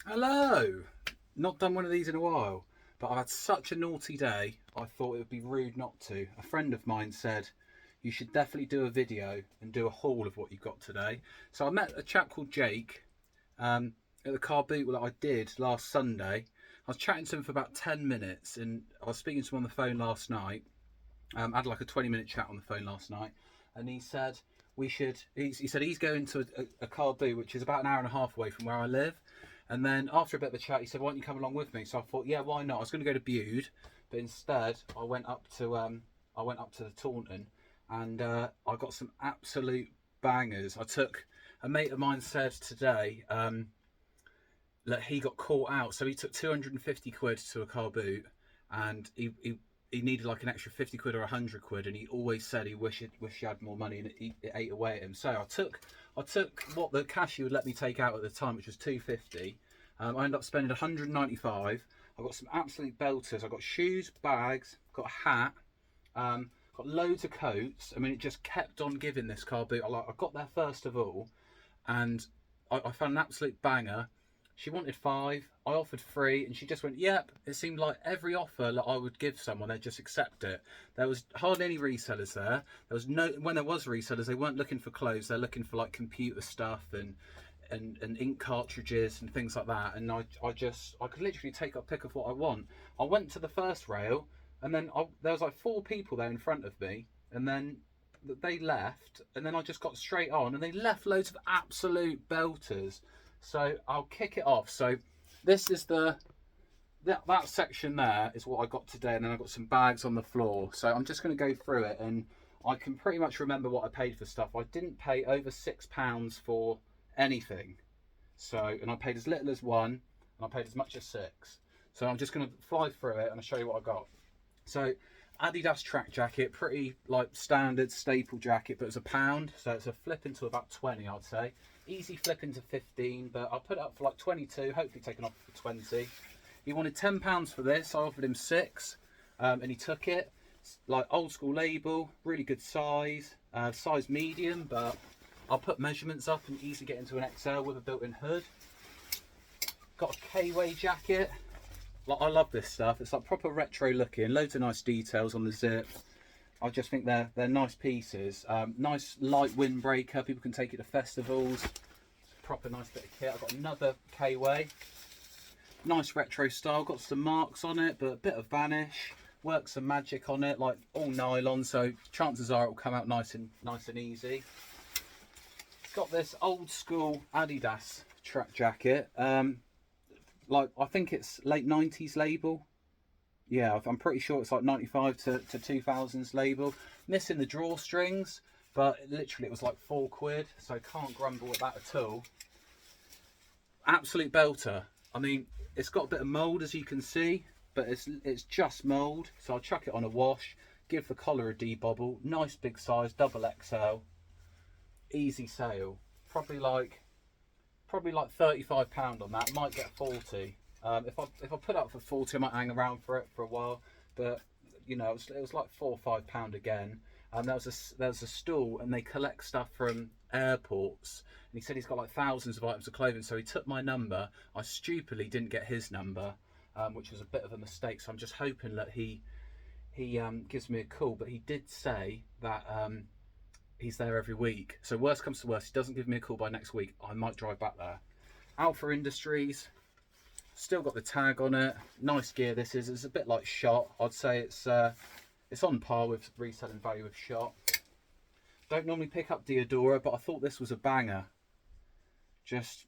Hello! Not done one of these in a while, but I've had such a naughty day, I thought it would be rude not to. A friend of mine said, you should definitely do a video and do a haul of what you got today. So I met a chap called Jake at the car boot that I did last Sunday. I was chatting to him for about 10 minutes and I was speaking to him on the phone last night. I had like a 20-minute chat on the phone last night, and he said he said he's going to a car boot which is about an hour and a half away from where I live. And then after a bit of a chat, he said, "Why don't you come along with me?" So I thought, yeah, why not? I was going to go to Bude, but instead I went up to the Taunton, and I got some absolute bangers. I took a mate of mine said today that he got caught out, so he took 250 quid to a car boot, and he needed like an extra 50 quid or 100 quid, and he always said he wished he had more money, and it ate away at him. So I took what the cashier would let me take out at the time, which was 250. I ended up spending 195. I got some absolute belters. I got shoes, bags, got a hat, got loads of coats. I mean, it just kept on giving this car boot. I got there first of all, and I found an absolute banger. She wanted five, I offered three, and she just went, yep. It seemed like every offer that I would give someone, they'd just accept it. There was hardly any resellers there. There was no, when there was resellers, they weren't looking for clothes, they're looking for like computer stuff and ink cartridges and things like that. And I could literally take a pick of what I want. I went to the first rail, and then there was like four people there in front of me, and then they left, and then I just got straight on, and they left loads of absolute belters. So I'll kick it off. So this is that section there is what I got today, and then I've got some bags on the floor. So I'm just going to go through it, and I can pretty much remember what I paid for stuff. I didn't pay over £6 for anything. So, and I paid as little as one, and I paid as much as six. So I'm just going to fly through it and I'll show you what I got. So Adidas track jacket, pretty like standard staple jacket, but it's £1, so it's a flip into about 20, I'd say. Easy flip into 15, but I'll put it up for like 22, hopefully taken off for 20. He wanted £10 for this. I offered him six, and he took it. It's like old school label, really good size, size medium, but I'll put measurements up and easily get into an XL with a built-in hood. Got a K-Way jacket. Like, I love this stuff. It's like proper retro looking, loads of nice details on the zip. I just think they're nice pieces. Nice light windbreaker. People can take it to festivals. Proper nice bit of kit. I've got another K-Way. Nice retro style. Got some marks on it, but a bit of vanish. Works some magic on it, like all nylon, so chances are it will come out nice and easy. Got this old school Adidas track jacket. Like I think it's late 90s label. Yeah, I'm pretty sure it's like 95 to 2000s label. Missing the drawstrings, but literally it was like £4, so I can't grumble at that at all. Absolute belter. I mean, it's got a bit of mould, as you can see, but it's just mould, so I'll chuck it on a wash, give the collar a debobble. Nice big size, double XL, easy sale. Probably like £35 on that. Might get 40. If I put up for 40, I might hang around for it for a while. But you know, it was like £4 or £5 again. There was a stall, and they collect stuff from airports. And he said he's got like thousands of items of clothing. So he took my number. I stupidly didn't get his number, which was a bit of a mistake. So I'm just hoping that he gives me a call. But he did say that he's there every week. So worst comes to worst, he doesn't give me a call by next week, I might drive back there. Alpha Industries, still got the tag on it. Nice gear this is. It's a bit like Shot. I'd say it's on par with reselling value of Shot. Don't normally pick up Diodora, but I thought this was a banger. Just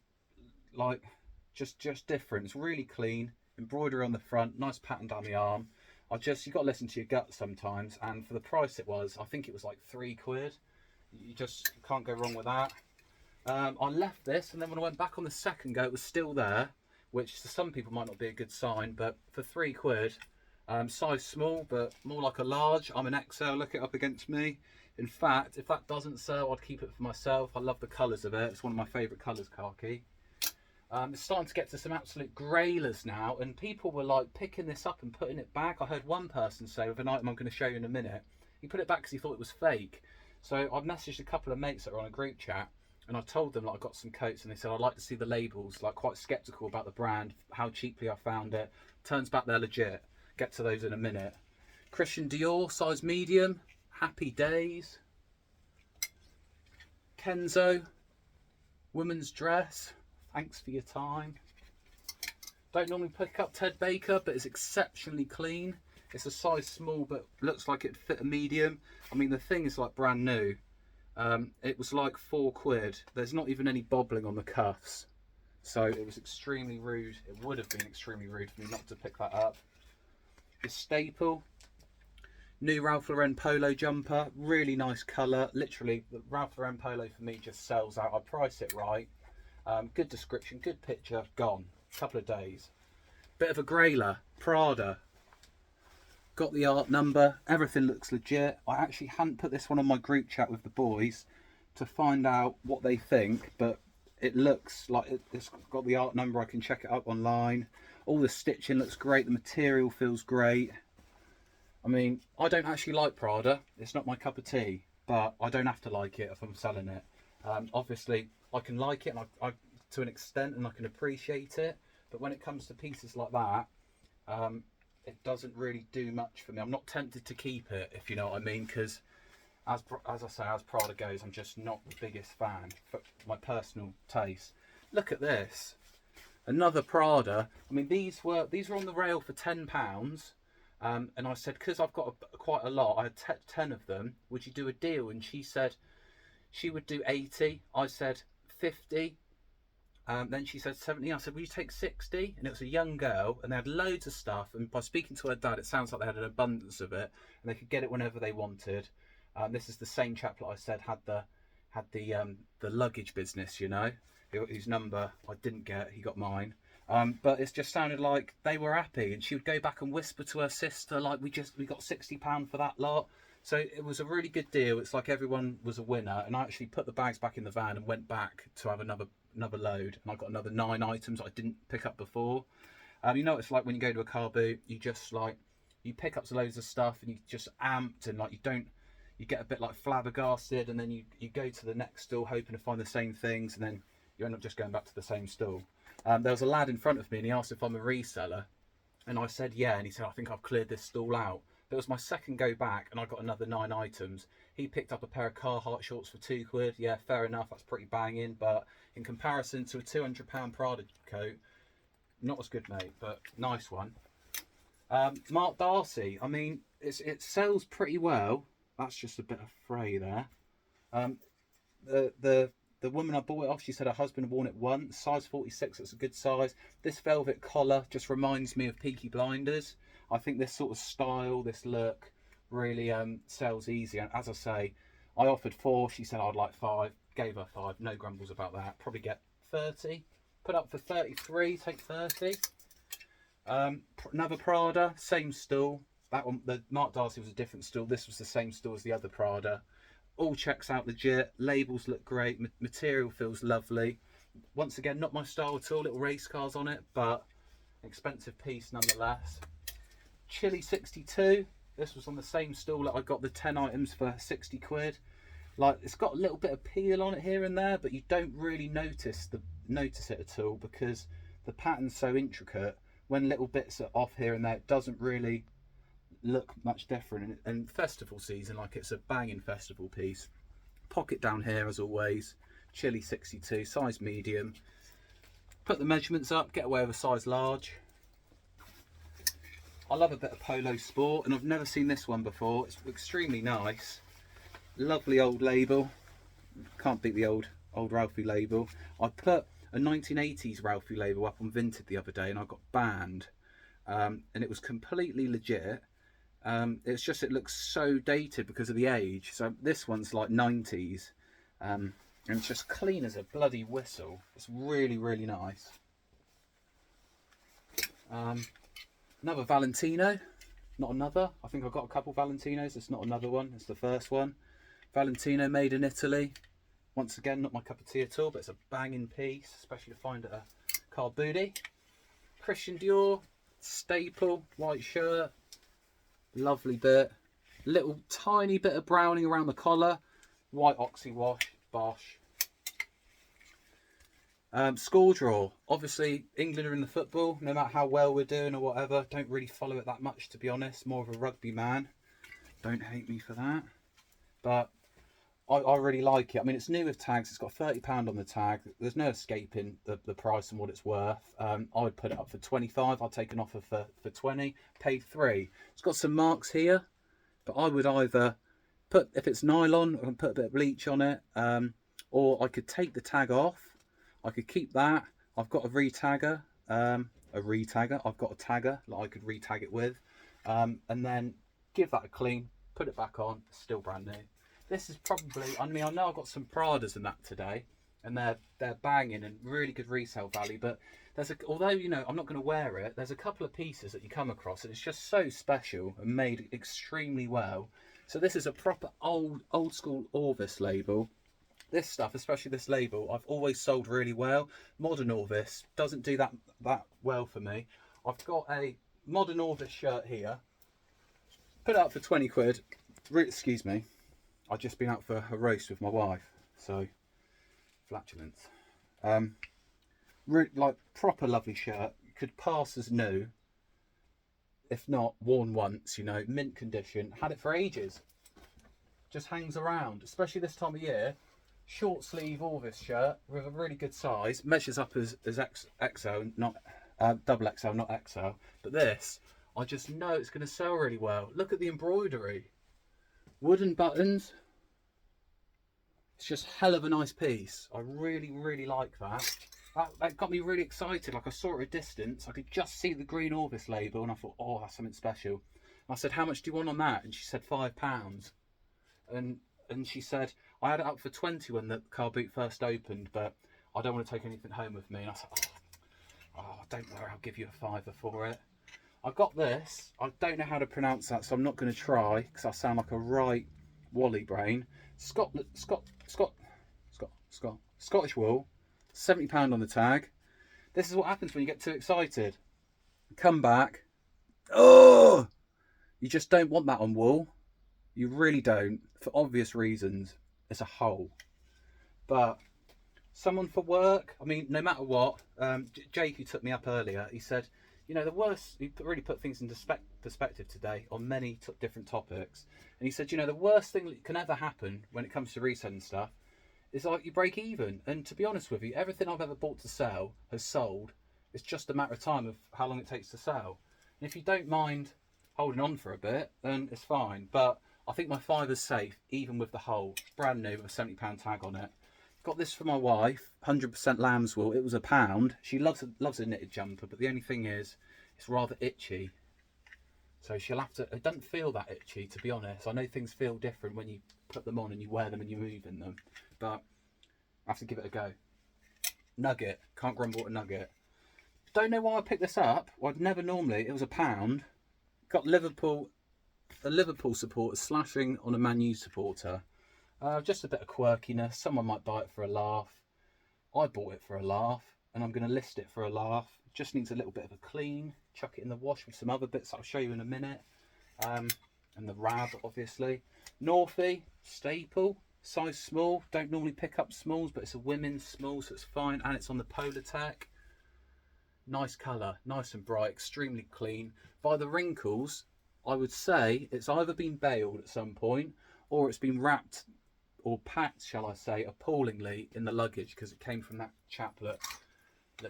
different. It's really clean. Embroidery on the front, nice pattern down the arm. You got to listen to your gut sometimes, and for the price it was, I think it was like £3. You just can't go wrong with that. I left this, and then when I went back on the second go, it was still there, which to some people might not be a good sign, but for £3, size small, but more like a large. I'm an XL, look it up against me. In fact, if that doesn't sell, I'd keep it for myself. I love the colours of it. It's one of my favourite colours, khaki. It's starting to get to some absolute graylers now, and people were like picking this up and putting it back. I heard one person say, with an item I'm going to show you in a minute, he put it back because he thought it was fake. So I've messaged a couple of mates that are on a group chat, and I told them like I got some coats, and they said I'd like to see the labels, like quite sceptical about the brand, how cheaply I found it. Turns back they're legit. Get to those in a minute. Christian Dior, size medium. Happy Days. Kenzo, women's dress. Thanks for your time. Don't normally pick up Ted Baker, but it's exceptionally clean. It's a size small, but looks like it fit a medium. I mean, the thing is like brand new. It was like £4. There's not even any bobbling on the cuffs. So it was extremely rude. It would have been extremely rude for me not to pick that up. The staple. New Ralph Lauren polo jumper. Really nice colour. Literally, the Ralph Lauren polo for me just sells out. I price it right. Good description, good picture. Gone. Couple of days. Bit of a grailer. Prada. Got the art number. Everything looks legit. I actually hadn't put this one on my group chat with the boys to find out what they think, but it looks like it's got the art number. I can check it up online. All the stitching looks great. The material feels great. I mean, I don't actually like Prada. It's not my cup of tea, but I don't have to like it if I'm selling it. Obviously, I can like it and I to an extent, and I can appreciate it. But when it comes to pieces like that, it doesn't really do much for me. I'm not tempted to keep it, if you know what I mean, because as I say, as Prada goes, I'm just not the biggest fan for my personal taste. Look at this, another Prada. I mean, these were on the rail for £10. And I said, because I've got quite a lot, I had 10 of them, would you do a deal? And she said she would do 80. I said 50. Then she said 70. I said, will you take 60? And it was a young girl, and they had loads of stuff. And by speaking to her dad, it sounds like they had an abundance of it, and they could get it whenever they wanted. This is the same chap that I said had the luggage business, you know, whose number I didn't get. He got mine. But it just sounded like they were happy, and she would go back and whisper to her sister, like, we got £60 for that lot. So it was a really good deal. It's like everyone was a winner, and I actually put the bags back in the van and went back to have another load, and I got another 9 items I didn't pick up before. You know, it's like when you go to a car boot, you just like, you pick up loads of stuff and you just amped, and like you get a bit like flabbergasted, and then you go to the next stall hoping to find the same things, and then you end up just going back to the same stall. There was a lad in front of me, and he asked if I'm a reseller, and I said yeah, and he said, I think I've cleared this stall out. But it was my second go back, and I got another 9 items. He picked up a pair of Carhartt shorts for £2. Yeah, fair enough, that's pretty banging, but in comparison to a £200 Prada coat, not as good, mate, but nice one. Mark Darcy, I mean, it sells pretty well. That's just a bit of fray there. The woman I bought it off, she said her husband had worn it once. Size 46, it's a good size. This velvet collar just reminds me of Peaky Blinders. I think this sort of style, this look, really sells easy. And as I say, I offered 4. She said I'd like 5. Gave her 5. No grumbles about that. Probably get 30. Put up for 33. Take 30. Another Prada, same stall. That one, the Mark Darcy was a different stall. This was the same stall as the other Prada. All checks out legit. Labels look great. Material feels lovely. Once again, not my style at all. Little race cars on it, but expensive piece nonetheless. Chili 62. This was on the same stall that I got the 10 items for £60. Like, it's got a little bit of peel on it here and there, but you don't really notice it at all because the pattern's so intricate. When little bits are off here and there, it doesn't really look much different. And festival season, like, it's a banging festival piece. Pocket down here as always. Chili 62, size medium. Put the measurements up, get away with a size large. I love a bit of polo sport, and I've never seen this one before. It's extremely nice. Lovely old label. Can't beat the old Ralphie label. I put a 1980s Ralphie label up on Vinted the other day, and I got banned. And it was completely legit. It's just, it looks so dated because of the age. So this one's like 90s. And it's just clean as a bloody whistle. It's really, really nice. Another Valentino. Not another. I think I've got a couple Valentinos. It's not another one. It's the first one. Valentino, made in Italy. Once again, not my cup of tea at all, but it's a banging piece, especially to find at a car booty. Christian Dior, staple, white shirt. Lovely bit. Little tiny bit of browning around the collar. White oxy wash, bosh. Score draw. Obviously, England are in the football. No matter how well we're doing or whatever, don't really follow it that much, to be honest. More of a rugby man. Don't hate me for that. But I really like it. I mean, it's new with tags. It's got £30 on the tag. There's no escaping the price and what it's worth. I would put it up for 25. I'll take an offer for 20. Paid 3. It's got some marks here, but I would either put, if it's nylon, I can put a bit of bleach on it, or I could take the tag off. I could keep that. I've got a retagger. I've got a tagger that I could retag it with, and then give that a clean. Put it back on. Still brand new. This is probably, I mean, I know I've got some Pradas in that today, and they're banging and really good resale value, but although, you know, I'm not going to wear it, there's a couple of pieces that you come across and it's just so special and made extremely well. So this is a proper old school Orvis label. This stuff, especially this label, I've always sold really well. Modern Orvis doesn't do that well for me. I've got a modern Orvis shirt here. Put it up for 20 quid. Excuse me. I've just been out for a roast with my wife, so flatulence. Like proper lovely shirt. Could pass as new, if not worn once. You know, mint condition. Had it for ages. Just hangs around, especially this time of year. Short sleeve Orvis shirt with a really good size. Measures up as XL, not double XL, not XL. But this, I just know it's going to sell really well. Look at the embroidery. Wooden buttons. It's just hell of a nice piece. I really, really like that. That got me really excited. Like, I saw it at a distance. I could just see the green Orvis label and I thought, oh, that's something special. And I said, how much do you want on that? And she said £5. And she said, I had it up for 20 when the car boot first opened, but I don't want to take anything home with me. And I said, don't worry, I'll give you a £5 for it. I got this. I don't know how to pronounce that, so I'm not going to try because I sound like a right Wally brain. Scottish wool, £70 on the tag. This is what happens when you get too excited. Come back. Oh, you just don't want that on wool. You really don't, for obvious reasons. It's a hole. But someone for work, I mean, no matter what, Jake, who took me up earlier, he said, you know, the worst, he really put things into perspective today on many different topics. And he said, you know, the worst thing that can ever happen when it comes to reselling stuff is like you break even. And to be honest with you, everything I've ever bought to sell has sold. It's just a matter of time of how long it takes to sell. And if you don't mind holding on for a bit, then it's fine. But I think my £5 is safe, even with the hole. Brand new with a £70 tag on it. Got this for my wife, 100% lamb's wool. It was £1. She loves a knitted jumper, but the only thing is, it's rather itchy. So she'll have to, it doesn't feel that itchy, to be honest. I know things feel different when you put them on and you wear them and you move in them, but I have to give it a go. Nugget, can't grumble at a nugget. Don't know why I picked this up. I'd never normally, it was £1. Got a Liverpool supporter slashing on a Man U supporter. Just a bit of quirkiness. Someone might buy it for a laugh. I bought it for a laugh, and I'm going to list it for a laugh. Just needs a little bit of a clean. Chuck it in the wash with some other bits I'll show you in a minute. And the rab, obviously. Northie, staple, size small. Don't normally pick up smalls, but it's a women's small, so it's fine. And it's on the Polartec. Nice colour, nice and bright, extremely clean. By the wrinkles, I would say it's either been baled at some point, or it's been wrapped or packed, shall I say, appallingly in the luggage, because it came from that chap that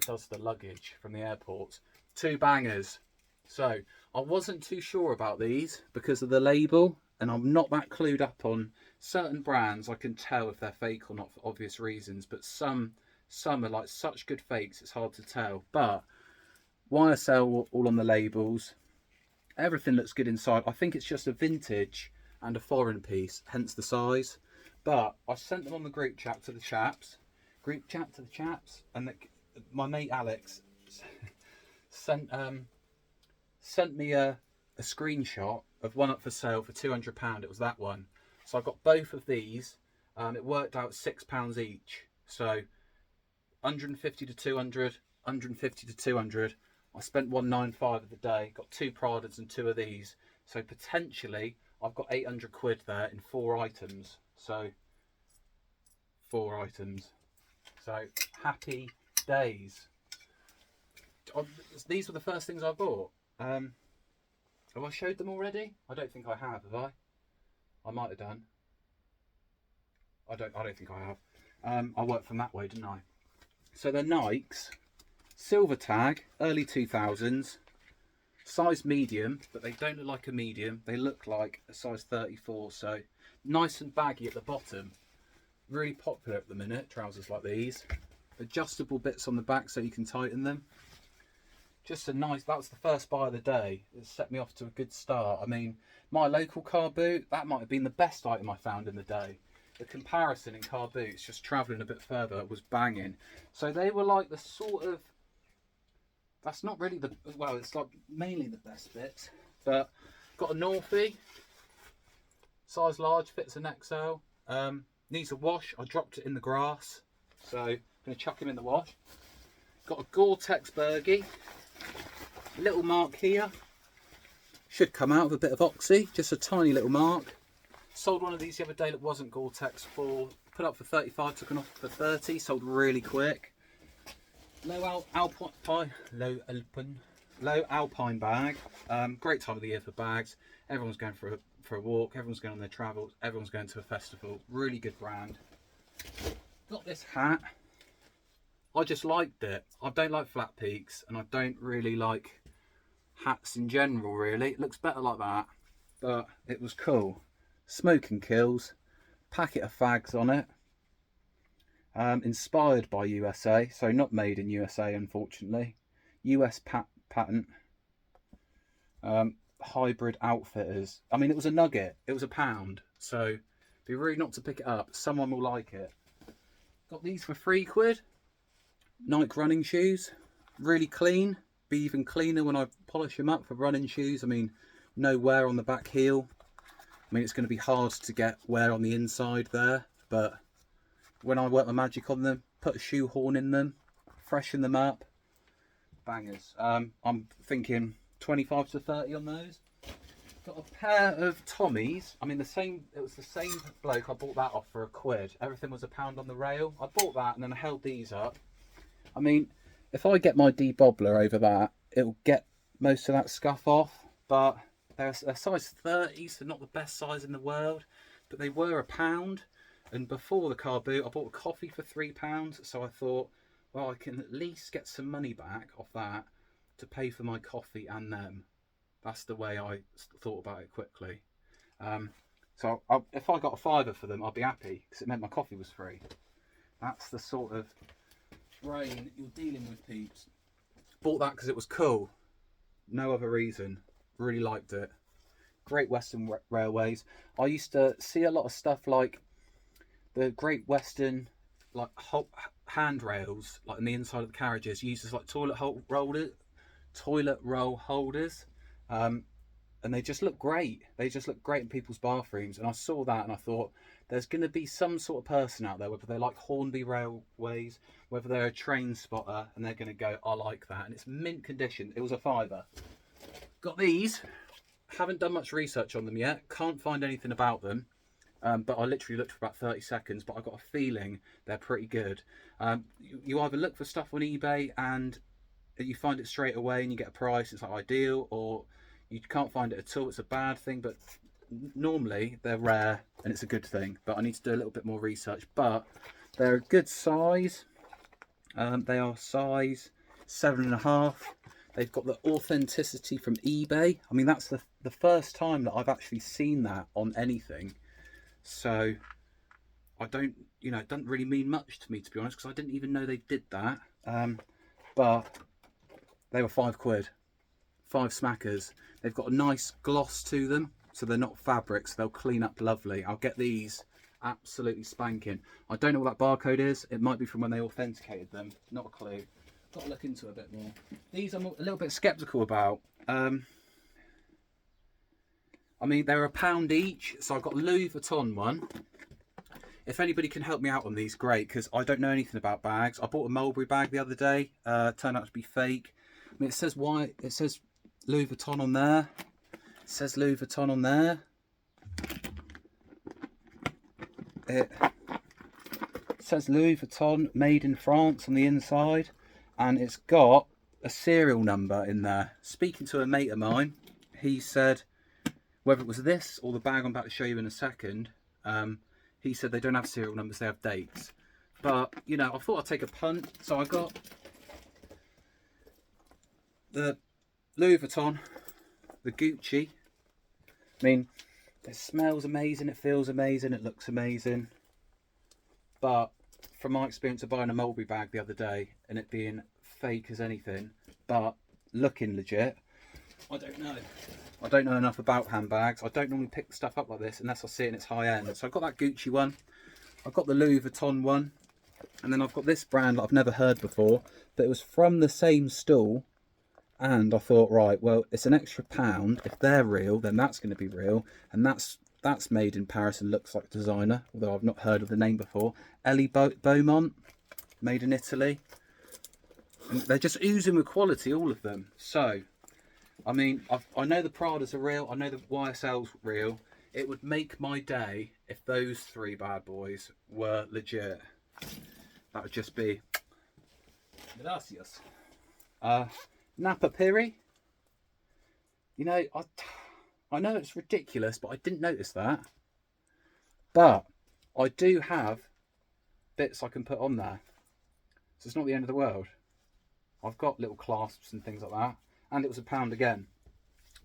does the luggage from the airport. 2 bangers. So I wasn't too sure about these because of the label, and I'm not that clued up on certain brands. I can tell if they're fake or not for obvious reasons, but some are like such good fakes, it's hard to tell. But YSL all on the labels. Everything looks good inside. I think it's just a vintage and a foreign piece, hence the size. But I sent them on the group chat to the chaps. And my mate Alex sent me a screenshot of one up for sale for £200. It was that one. So I got both of these. It worked out £6 each. So 150 to 200, 150 to 200. I spent 195 of the day. Got 2 Pradas and 2 of these. So potentially I've got 800 quid there in 4 items. So 4 items. So happy days. These were the first things I bought. Have I showed them already? I don't think I have I? I might have done. I don't think I have. I worked from that way, didn't I? So they're Nikes, silver tag, early 2000s, size medium, but they don't look like a medium. They look like a size 34, so nice and baggy at the bottom. Really popular at the minute, trousers like these. Adjustable bits on the back so you can tighten them. Just a nice, that was the first buy of the day. It set me off to a good start. I mean, my local car boot, that might have been the best item I found in the day. The comparison in car boots, just travelling a bit further, was banging. So they were like the sort of, that's not really the, well, it's like mainly the best bits. But got a Northie, size large, fits an XL. Needs a wash. I dropped it in the grass, so I'm going to chuck him in the wash. Got a Gore-Tex Bergie. Little mark here. Should come out with a bit of oxy, just a tiny little mark. Sold one of these the other day that wasn't Gore-Tex for, put up for 35, took an offer for 30, sold really quick. Low Alpine bag. Great time of the year for bags. Everyone's going for a walk, everyone's going on their travels, everyone's going to a festival. Really good brand. Got this hat. I just liked it. I don't like flat peaks, and I don't really like hats in general, really. It looks better like that, but it was cool. Smoking kills, packet of fags on it. Inspired by USA, so not made in USA, unfortunately. US patent. Hybrid outfitters. I mean, it was a nugget. It was £1, so be rude not to pick it up. Someone will like it. Got these for £3. Nike running shoes, really clean. Be even cleaner when I polish them up for running shoes. I mean, no wear on the back heel. I mean, it's going to be hard to get wear on the inside there, but when I work my magic on them, put a shoehorn in them, freshen them up, bangers. I'm thinking 25 to 30 on those. Got a pair of Tommies. I mean, it was the same bloke I bought that off for £1. Everything was £1 on the rail. I bought that and then I held these up. I mean, if I get my debobbler over that, it'll get most of that scuff off, but they're size 30, so not the best size in the world, but they were £1. And before the car boot, I bought a coffee for £3, so I thought, well, I can at least get some money back off that to pay for my coffee and them. That's the way I thought about it quickly. So if I got a £5 for them, I'd be happy, because it meant my coffee was free. That's the sort of brain you're dealing with, peeps. Bought that because it was cool. No other reason. Really liked it. Great Western Railways. I used to see a lot of stuff like the Great Western, like handrails, like on the inside of the carriages, used as like toilet roll holders, and they just look great. They just look great in people's bathrooms. And I saw that and I thought, there's going to be some sort of person out there, whether they're like Hornby Railways, whether they're a train spotter, and they're going to go, I like that. And it's mint condition. It was a £5. Got these. Haven't done much research on them yet. Can't find anything about them. But I literally looked for about 30 seconds, but I got a feeling they're pretty good. You either look for stuff on eBay and you find it straight away and you get a price, it's like ideal, or you can't find it at all, it's a bad thing. But normally they're rare and it's a good thing, but I need to do a little bit more research. But they're a good size. They are size 7.5. They've got the authenticity from eBay. I mean, that's the first time that I've actually seen that on anything. So I don't, it doesn't really mean much to me, to be honest, because I didn't even know they did that. But they were £5. 5 smackers. They've got a nice gloss to them, so they're not fabrics. They'll clean up lovely. I'll get these absolutely spanking. I don't know what that barcode is. It might be from when they authenticated them. Not a clue. Got to look into it a bit more. These I'm a little bit sceptical about. I mean, they're £1 each, so I've got a Louis Vuitton one. If anybody can help me out on these, great, because I don't know anything about bags. I bought a Mulberry bag the other day. Turned out to be fake. I mean, it says Louis Vuitton on there. It says Louis Vuitton on there. It says Louis Vuitton, made in France on the inside. and it's got a serial number in there. Speaking to a mate of mine, he said whether it was this or the bag I'm about to show you in a second, he said they don't have serial numbers, they have dates. But, you know, I thought I'd take a punt, so I got the Louis Vuitton, the Gucci. I mean, it smells amazing, it feels amazing, it looks amazing. But from my experience of buying a Mulberry bag the other day and it being fake as anything, but looking legit, I don't know. I don't know enough about handbags. I don't normally pick stuff up like this unless I see it in its high end. So I've got that Gucci one, I've got the Louis Vuitton one, and then I've got this brand that I've never heard before, but it was from the same stall. And I thought, right, well, it's an extra £1. If they're real, then that's going to be real. And that's made in Paris and looks like designer, although I've not heard of the name before. Ellie Beaumont, made in Italy. And they're just oozing with quality, all of them. So, I mean, I know the Pradas are real. I know the YSL's real. It would make my day if those three bad boys were legit. That would just be gracias. Napa Piri. You know, I know it's ridiculous, but I didn't notice that. But I do have bits I can put on there. So it's not the end of the world. I've got little clasps and things like that. And it was £1 again.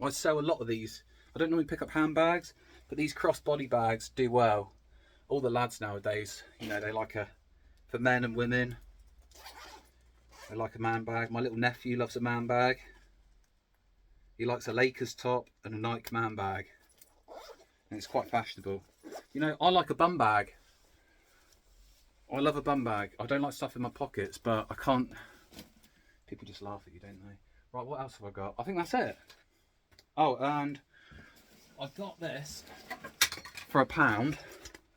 I sell a lot of these. I don't normally pick up handbags, but these crossbody bags do well. All the lads nowadays, you know, they like for men and women, they like a man bag. My little nephew loves a man bag. He likes a Lakers top and a Nike man bag. And it's quite fashionable. You know, I like a bum bag. I love a bum bag. I don't like stuff in my pockets, but I can't. People just laugh at you, don't they? Right, what else have I got? I think that's it. Oh, and I've got this for £1.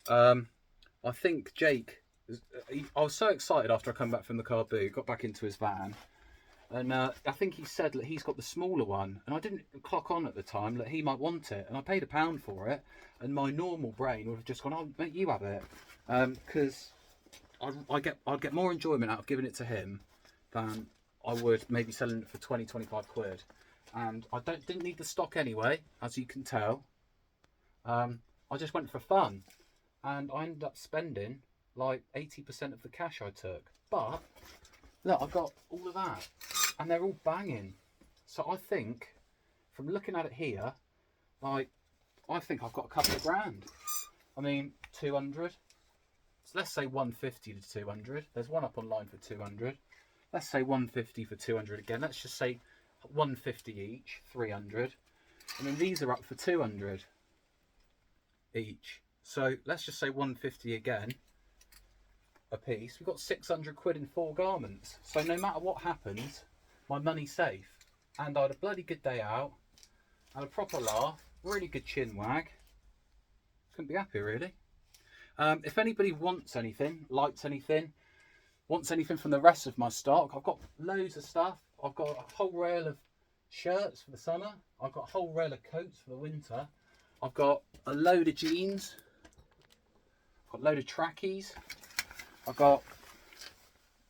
I think Jake, I was so excited after I come back from the car boot, got back into his van. And I think he said that he's got the smaller one, and I didn't clock on at the time that he might want it, and I paid £1 for it, and my normal brain would have just gone, oh mate, you have it, because I'd get more enjoyment out of giving it to him than I would maybe selling it for 20-25 quid. And I didn't need the stock anyway, as you can tell. I just went for fun, and I ended up spending like 80% of the cash I took. But look, I've got all of that, and they're all banging. So I think, from looking at it here, like, I think I've got a couple of grand. I mean, 200. So let's say 150 to 200. There's one up online for 200. Let's say 150 for 200 again. Let's just say 150 each, 300. And then these are up for 200 each. So let's just say 150 again a piece. We've got 600 quid in 4 garments. So no matter what happens, my money's safe. And I had a bloody good day out. Had a proper laugh. Really good chin wag. Couldn't be happier, really. If anybody wants anything, likes anything, wants anything from the rest of my stock, I've got loads of stuff. I've got a whole rail of shirts for the summer. I've got a whole rail of coats for the winter. I've got a load of jeans. I've got a load of trackies. I've got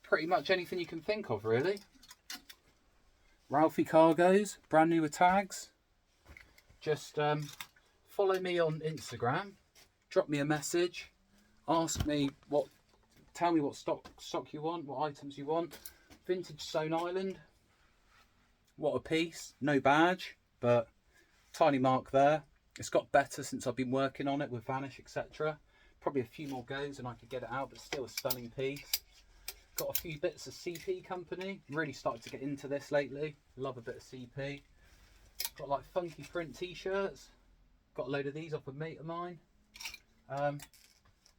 pretty much anything you can think of, really. Ralphie cargos, brand new with tags. Just follow me on Instagram. Drop me a message. Ask me tell me what stock you want, what items you want. Vintage Stone Island. What a piece. No badge, but tiny mark there. It's got better since I've been working on it with Vanish, etc. Probably a few more goes and I could get it out, but still a stunning piece. Got a few bits of CP company. Really started to get into this lately. Love a bit of CP. Got like funky print t-shirts. Got a load of these off a mate of mine.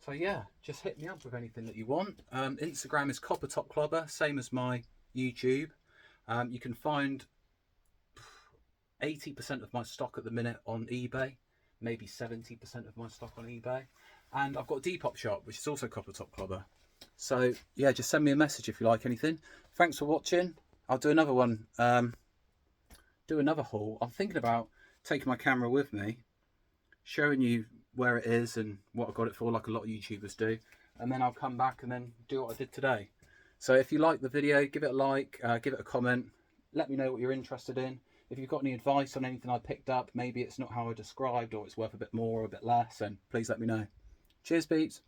So yeah, just hit me up with anything that you want. Instagram is Copper Top Clubber, same as my YouTube. You can find 80% of my stock at the minute on eBay, maybe 70% of my stock on eBay. And I've got a Depop shop, which is also Copper Top Clubber. So yeah, just send me a message if you like anything. Thanks for watching. I'll do another one, do another haul. I'm thinking about taking my camera with me, showing you where it is and what I got it for, like a lot of YouTubers do, and then I'll come back and then do what I did today. So if you like the video, give it a like, give it a comment, let me know what you're interested in. If you've got any advice on anything I picked up, maybe it's not how I described or it's worth a bit more or a bit less, then please let me know. Cheers, peeps.